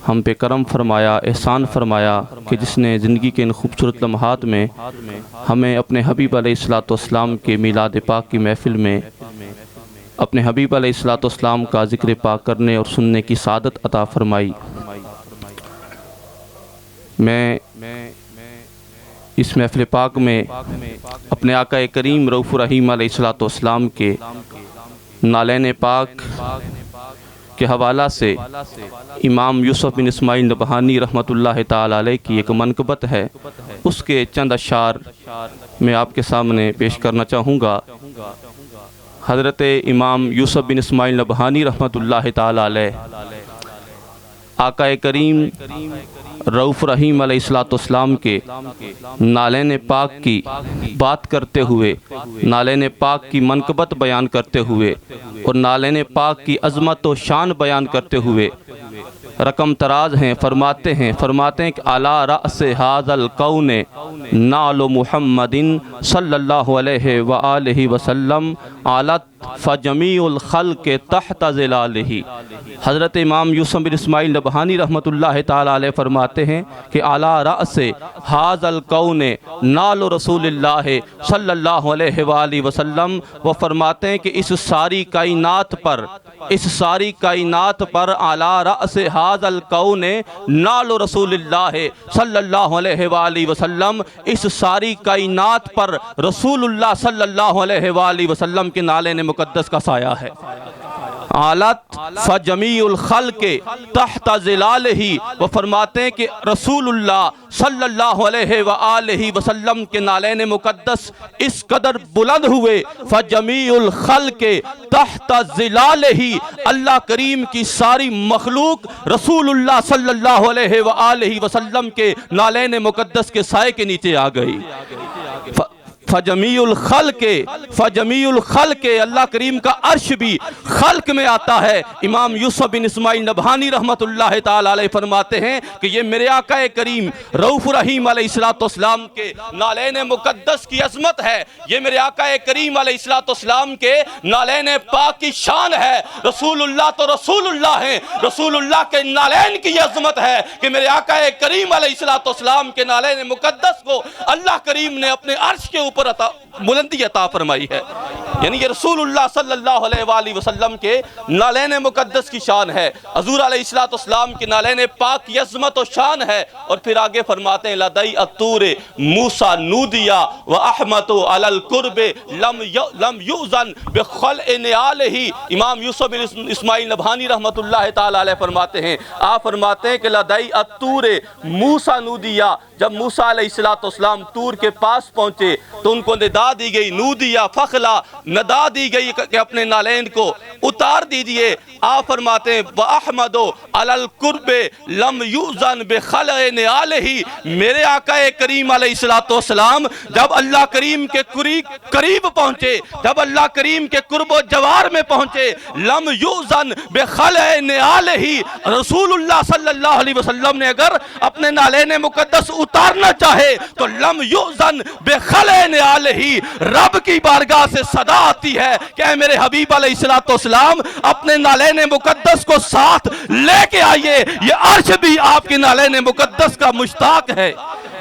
हम पे करम फरमाया, एहसान फरमाया कि जिसने ज़िंदगी के इन खूबसूरत लम्हात में हमें अपने हबीब अलैहिस्सलाम के मीलाद पाक की महफ़िल में अपने हबीब अलैहिस्सलाम का ज़िक्र पाक करने और सुनने की सादत अता फरमाई। मैं इस महफ़िल पाक में अपने आका करीम रऊफ़ुर रहीम अलैहिस्सलाम के नालैन पाक के हवाला से इमाम यूसुफ़ बिन इस्माइल नबहानी रहमतुल्लाह ताला अलैह की एक मनक़बत है, उसके चंद अशार मैं आपके सामने पेश करना चाहूँगा। हज़रत इमाम यूसुफ़ बिन इस्माइल नबहानी रहमतुल्लाह ताला अलैह आका करीम रऊफ़ुर रहीम अलैहिस्सलाम के नालैन पाक की बात करते हुए, नालैन पाक की मनक़बत बयान करते हुए और नालैन पाक की अज़मत व शान बयान करते हुए रकम तराज हैं, फरमाते हैं कि अला रअसे हाज़ल कौने नालो मुहम्मदिन सल्लल्लाहु अलैहि व आलिहि वसल्लम आलत फ़जमीउल ख़ल्क़ तहत ज़िलालिही। हज़रत इमाम यूसुफ़ बिन इस्माइल नबहानी रहमतुल्लाह ताला अलैह फरमाते हैं कि अला रअसे हाज़ल कौने नालो रसूलिल्लाह सल्लल्लाहु अलैहि व आलिहि वसल्लम। वो फरमाते हैं कि इस सारी कायनात पर अला रअसे हाज़ल कौने नालो रसूलिल्लाह सल्लल्लाहु अलैहि व आलिहि वसल्लम, इस सारी कायनात पर रसूलुल्लाह सल्लल्लाहु अलैहि व आलिहि वसल्लम के नाले ने मुक़द्दस का साया है। आलत फ़जमीउल ख़ल्क़ तहत ज़िलालिही। वो फरमाते हैं कि रसूलुल्लाह सल्लल्लाहु अलैहि व आलिहि वसल्लम के नालैन मुक़द्दस इस कदर बुलंद हुए, फ़जमीउल ख़ल्क़ तहत ज़िलालिही, अल्लाह करीम की सारी मखलूक रसूलुल्लाह सल्लल्लाहु अलैहि व आलिहि वसल्लम के नालैन मुक़द्दस के साए के नीचे आ गई। फ़जमीउल ख़ल्क़, अल्लाह करीम का अर्श भी खल्क़ में आता है। इमाम यूसुफ़ बिन इस्माइल नबहानी रहमतुल्लाह ताला अलैह फरमाते हैं कि ये मेरे आका करीम रऊफ़ुर रहीम अलैहिस्सलाम के नालैन मुक़द्दस की अज़मत है, ये मेरे आका करीम अलैहिस्सलाम के नालैन पाक की शान है। रसूलुल्लाह तो रसूलुल्लाह हैं, रसूलुल्लाह के नालैन की अज़मत है कि मेरे आका करीम अलैहिस्सलाम के नालैन मुक़द्दस को अल्लाह करीम ने अपने अर्श के ऊपर बुलंदी अता फरमाई है। यानी ये रसूलुल्लाह सल्लल्लाहु अलैहि वसल्लम के नालैन मुक़द्दस की शान है, हुज़ूर अलैहिस्सलाम के नालैन पाक की अज़मत और शान है। और फिर आगे फरमाते हैं लदई अत्तूरे मूसा नूदिया व अहमतो अलल कुर्बे लम युज़न बिखल्इन आलिही। इमाम यूसुफ़ बिन इस्माइल नबहानी रहमतुल्लाह ताला अलैह फरमाते हैं, आप फरमाते हैं कि लदई अत्तूरे मूसा नूदिया, जब मूसा अलैहिस्सलाम तूर के पास पहुँचे तो उनको निदा दी गई, नूदिया फ़खला, नदा दी गई कि अपने नालैन को उतार दीजिए। आप फरमाते हैं बअहमदो अलल कुर्बे लम युज़न बिखल्इन आलिही, मेरे आका करीम अलैहिस्सलाम जब अल्लाह करीम के करीब पहुँचे, जब अल्लाह करीम के कुर्बो जवार में पहुँचे, लम युज़न बिखल्इन आलिही, रसूलुल्लाह सल्लल्लाहु अलैहि वसल्लम ने अगर अपने नालैन मुक़द्दस उतारना चाहे तो लम युज़न बिखल्इन आलिही, रब की बारगाह से सदा आती है कि मेरे हबीब अलैहिस्सलाम अपने नालैन मुक़द्दस को साथ लेके आइए। ये अर्श भी आपके नालैन मुक़द्दस का मुश्ताक है।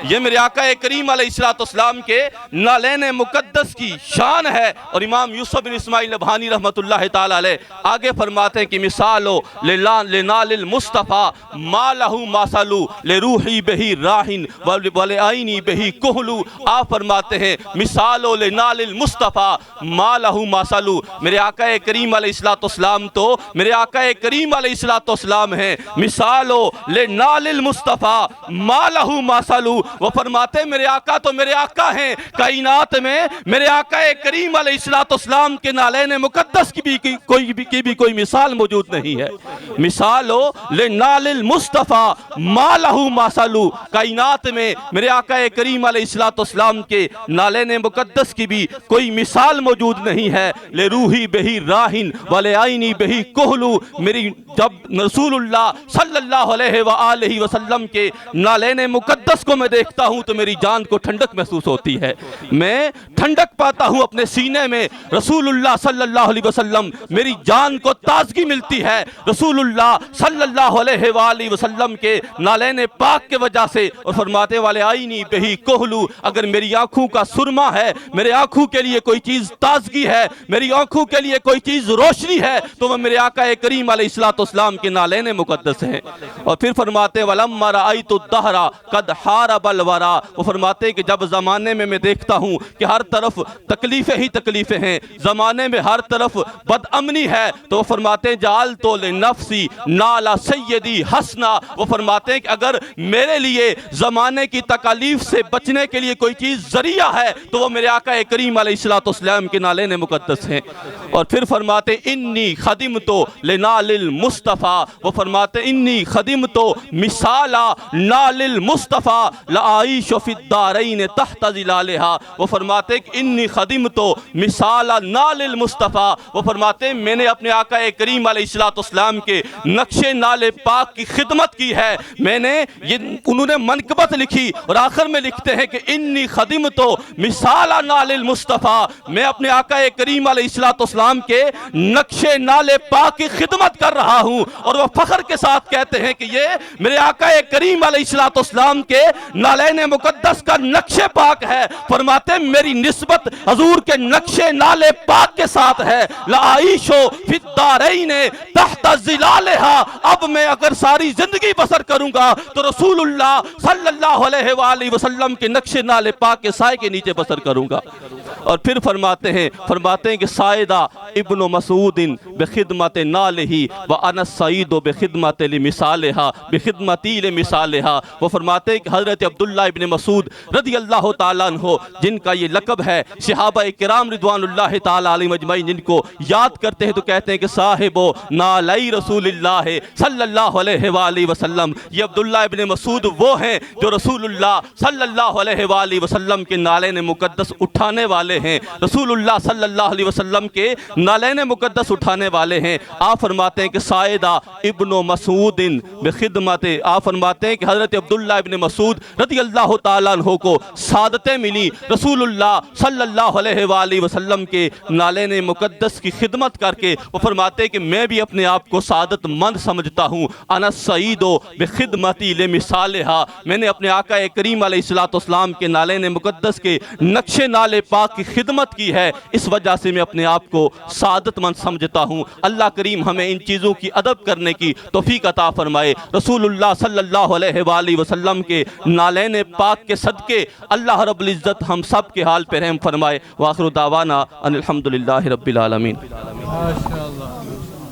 ये मेरे आका करीम अलैहिस्सलाम के नालैन मुक़द्दस की शान है। और इमाम यूसुफ़ बिन इस्माइल नबहानी रहमतुल्लाह ताला अलैह आगे फरमाते हैं कि मिसालो लिनालिल मुस्तफ़ा मालहू मासलू ले रूही बही राहिन वले आईनी बही कोहलू। आप फरमाते हैं मिसालो लिनालिल मुस्तफ़ा मालहू मासलू, मेरे आका करीम अलैहिस्सलाम तो मेरे आका करीम अलैहिस्सलाम हैं। मिसालो लिनालिल मुस्तफ़ा मालहू मासलू, वो फरमाते मेरे आका तो मेरे आका हैं, कायनात में मेरे आका करीम अलैहिस्सलाम के नालैन मुक़द्दस की भी कोई मिसाल मौजूद नहीं है। मिसालो ले नालिल मुस्तफ़ा मालहू मासलू, कायनात कायनात में मेरे आका करीम अलैहिस्सलाम के नालेन मुकद्दस की भी कोई मिसाल मौजूद नहीं है। ले रूही बही राहिन वाले आईनी बही कोहलू, मेरी जब रसूलुल्लाह सल्लल्लाहु अलैहि वसल्लम के नालेन मुकद्दस को मैं देखता हूँ तो मेरी जान को ठंडक महसूस होती है, मैं ठंडक पाता हूँ अपने सीने में। रसूलुल्लाह सल्लल्लाहु अलैहि वसल्लम मेरी जान को ताजगी मिलती है। रसूलुल्लाह सल्लल्लाहु अलैहि वसल्लम के नालेन पाक के वजह से। और फरमाते वाले आईनी बही कोहलू, अगर मेरी आंखों का सुरमा है, मेरे आंखों के लिए कोई चीज ताजगी है, मेरी आंखों के लिए कोई चीज रोशनी है, तो वह मेरे आका करीम अलैहिस्सलाम के नालेन मुकद्दस है। और फिर फरमाते वलम्मा रअयतु दहरा कद हारबल वरा, वो फरमाते कि जब जमाने में मैं देखता हूँ कि हर तरफ तकलीफें ही तकलीफें हैं, जमाने में हर तरफ बदअमनी है, तो वो फरमाते जाल तो ले नफ्सी नाला सैयदी हसना, वो फरमाते कि अगर मेरे लिए जमाने की तकालीफ से बचने के लिए कोई चीज जरिया है तो वो मेरे आका करीम अलैहिस्सलाम के नालेन मुकद्दस हैं। और फिर फरमाते इन्नी खदिम तो ले नालिल मुस्तफ़ा, वो फरमाते इन्नी खदिम तो मिसाला नालिल मुस्तफ़ा लाइशो फिद्दारैन तहत ज़िलालिहा, वो फरमाते इन्नी खदिम तो मिसाला नालिल मुस्तफ़ा, वो फरमाते मैंने अपने आका करीम अलैहिस्सलाम के नक्शे नाले पाक की खिदमत की है। मैंने ये उन्होंने मनकबत लिखी और आखिर में लिखते हैं कि इन्नी खदिम तो मिसाला नालिल मुस्तफ़ा, मैं अपने आका करीम अलैहिस्सलाम के नक्शे नाले पाक की खिदमत कर रहा हूँ। और वह फख्र के साथ कहते हैं कि ये मेरे आका करीम अलैहिस्सलाम के नालेन मुकद्दस का नक्शे पाक है। फरमाते मेरी निस्बत हजूर के नक्शे नाले पाक के साथ है। लाइशो फिद्दारैन तहत ज़िलालिहा, अब मैं अगर सारी जिंदगी बसर करूंगा तो रसूलुल्लाह सल्लल्लाहु अलैहि वसल्लम के नक्शे नाले पाक के साए के नीचे बसर करूंगा। और फिर फरमाते हैं कि साइदा इब्न मसूदिन बेखिदमत नालही व अनस सईद बेखिदमत लिमिसालिहा बेखिदमती लिमिसालिहा, वो फरमाते हैं कि हज़रत अब्दुल्लाह इब्न मसूद रज़ी अल्लाह ताला अन्हो, जिनका ये लक़ब है, सहाबा किराम रिज़वानुल्लाह ताला अलैहिम अजमईन जिनको याद करते हैं तो कहते हैं कि साहिबो नालाई रसूलिल्लाह सल्लल्लाहु अलैहि वसल्लम, ये अब्दुल्लाह इब्न मसूद वो हैं जो रसूलुल्लाह सल्लल्लाहु अलैहि वसल्लम के नालेन मुकद्दस उठाने वाले हैं, रसूलुल्लाह सल्लल्लाहु अलैहि वसल्लम के नालेन मुकद्दस उठाने वाले हैं। आप फरमाते हैं कि साइदा इब्न मसूदिन बेखिदमत, आप फरमाते हैं कि हज़रत अब्दुल्लाह इब्न मसूद रज़ी अल्लाह ताला अन्हो को सादतें मिली रसूलुल्लाह सल्लल्लाहु अलैहि वसल्लम के नालेन मुकद्दस की खिदमत करके। वो फरमाते हैं कि मैं भी अपने आप को सादतमंद समझता हूँ। अनस सईदो बेखिदमती लिमिसालिहा, मैंने अपने आका करीम अलैहिस्सलाम के नालेन मुकद्दस के नक्शे नाले पाक की खिदमत की है, इस वजह से मैं अपने आप को सादतमंद समझता हूँ। अल्लाह करीम हमें इन चीज़ों की अदब करने की तौफीक अता फरमाए। रसूलुल्लाह सल्लल्लाहु अलैहि वसल्लम के नालेन पाक के सदके अल्लाह रब्बुल इज़्ज़त हम सब के हाल पे रहम फरमाए। व आखिरु दावाना अनिल हम्दुलिल्लाहि रब्बिल आलमीन।